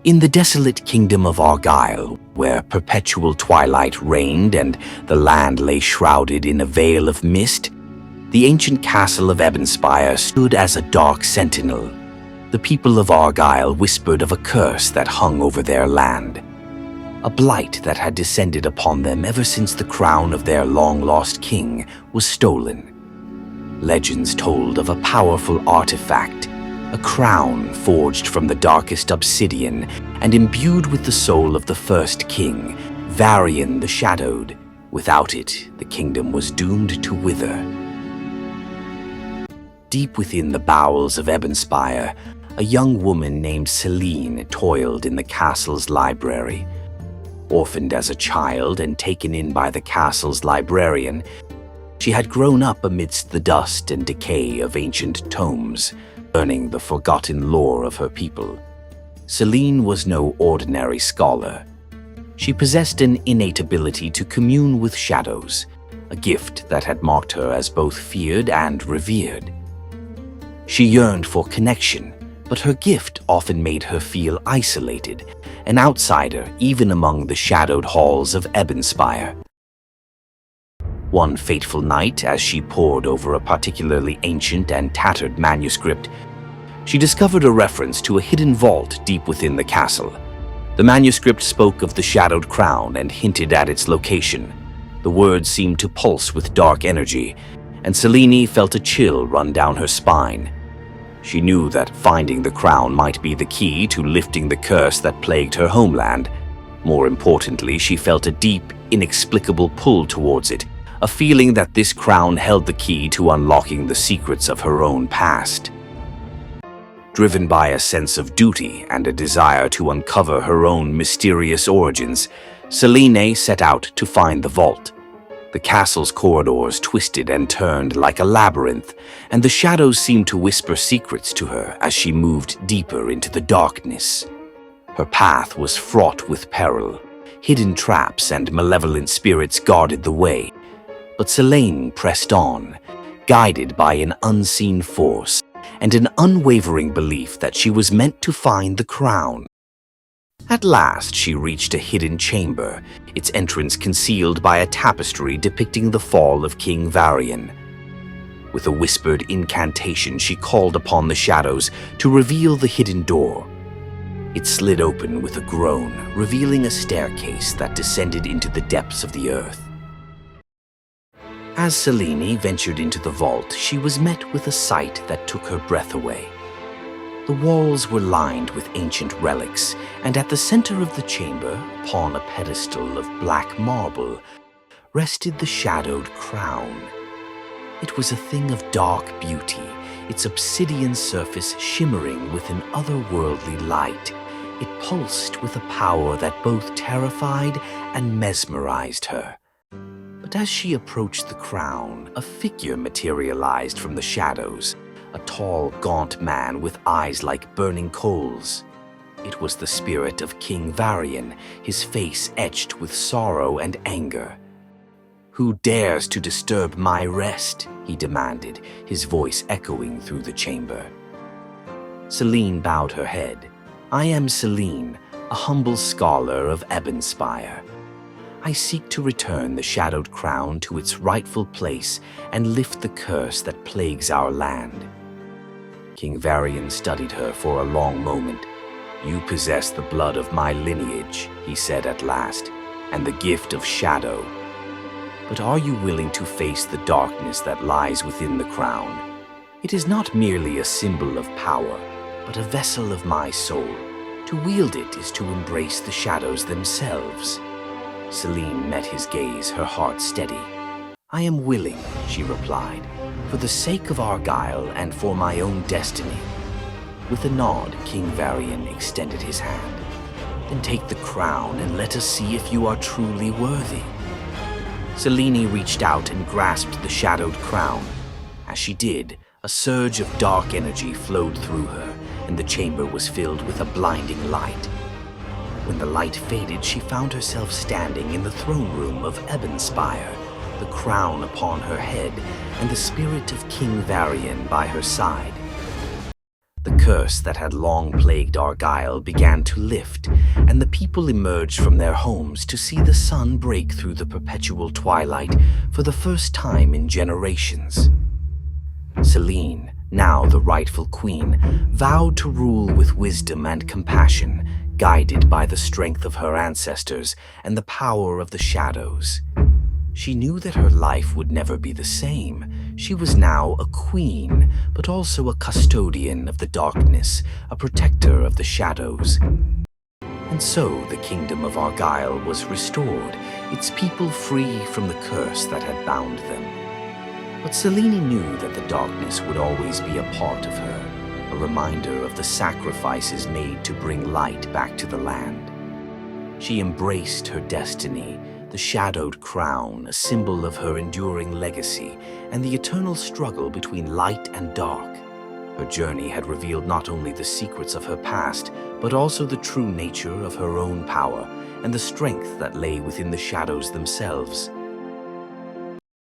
In the desolate kingdom of Argyll, where perpetual twilight reigned and the land lay shrouded in a veil of mist, the ancient castle of Ebonspire stood as a dark sentinel. The people of Argyll whispered of a curse that hung over their land, a blight that had descended upon them ever since the crown of their long-lost king was stolen. Legends told of a powerful artifact, a crown forged from the darkest obsidian and imbued with the soul of the first king, Varian the Shadowed. Without it, the kingdom was doomed to wither. Deep within the bowels of Ebonspire, a young woman named Selene toiled in the castle's library. Orphaned as a child and taken in by the castle's librarian, she had grown up amidst the dust and decay of ancient tomes, learning the forgotten lore of her people. Selene was no ordinary scholar. She possessed an innate ability to commune with shadows, a gift that had marked her as both feared and revered. She yearned for connection, but her gift often made her feel isolated, an outsider even among the shadowed halls of Ebonspire. One fateful night, as she pored over a particularly ancient and tattered manuscript, she discovered a reference to a hidden vault deep within the castle. The manuscript spoke of the shadowed crown and hinted at its location. The words seemed to pulse with dark energy, and Selene felt a chill run down her spine. She knew that finding the crown might be the key to lifting the curse that plagued her homeland. More importantly, she felt a deep, inexplicable pull towards it, a feeling that this crown held the key to unlocking the secrets of her own past. Driven by a sense of duty and a desire to uncover her own mysterious origins, Selene set out to find the vault. The castle's corridors twisted and turned like a labyrinth, and the shadows seemed to whisper secrets to her as she moved deeper into the darkness. Her path was fraught with peril. Hidden traps and malevolent spirits guarded the way. But Selene pressed on, guided by an unseen force and an unwavering belief that she was meant to find the crown. At last, she reached a hidden chamber, its entrance concealed by a tapestry depicting the fall of King Varian. With a whispered incantation, she called upon the shadows to reveal the hidden door. It slid open with a groan, revealing a staircase that descended into the depths of the earth. As Selene ventured into the vault, she was met with a sight that took her breath away. The walls were lined with ancient relics, and at the center of the chamber, upon a pedestal of black marble, rested the shadowed crown. It was a thing of dark beauty, its obsidian surface shimmering with an otherworldly light. It pulsed with a power that both terrified and mesmerized her. But as she approached the crown, a figure materialized from the shadows. A tall, gaunt man with eyes like burning coals. It was the spirit of King Varian, his face etched with sorrow and anger. "Who dares to disturb my rest?" he demanded, his voice echoing through the chamber. Selene bowed her head. "I am Selene, a humble scholar of Ebonspire. I seek to return the shadowed crown to its rightful place and lift the curse that plagues our land." King Varian studied her for a long moment. "You possess the blood of my lineage," he said at last, "and the gift of shadow. But are you willing to face the darkness that lies within the crown? It is not merely a symbol of power, but a vessel of my soul. To wield it is to embrace the shadows themselves." Selene met his gaze, her heart steady. "I am willing," she replied, "for the sake of Argyll and for my own destiny." With a nod, King Varian extended his hand. "Then take the crown and let us see if you are truly worthy." Selene reached out and grasped the shadowed crown. As she did, a surge of dark energy flowed through her, and the chamber was filled with a blinding light. When the light faded, she found herself standing in the throne room of Ebonspire, the crown upon her head and the spirit of King Varian by her side. The curse that had long plagued Argyll began to lift, and the people emerged from their homes to see the sun break through the perpetual twilight for the first time in generations. Selene, now the rightful queen, vowed to rule with wisdom and compassion, guided by the strength of her ancestors and the power of the shadows. She knew that her life would never be the same. She was now a queen, but also a custodian of the darkness, a protector of the shadows. And so the kingdom of Argyll was restored, its people free from the curse that had bound them. But Selene knew that the darkness would always be a part of her, a reminder of the sacrifices made to bring light back to the land. She embraced her destiny, the shadowed crown, a symbol of her enduring legacy, and the eternal struggle between light and dark. Her journey had revealed not only the secrets of her past, but also the true nature of her own power and the strength that lay within the shadows themselves.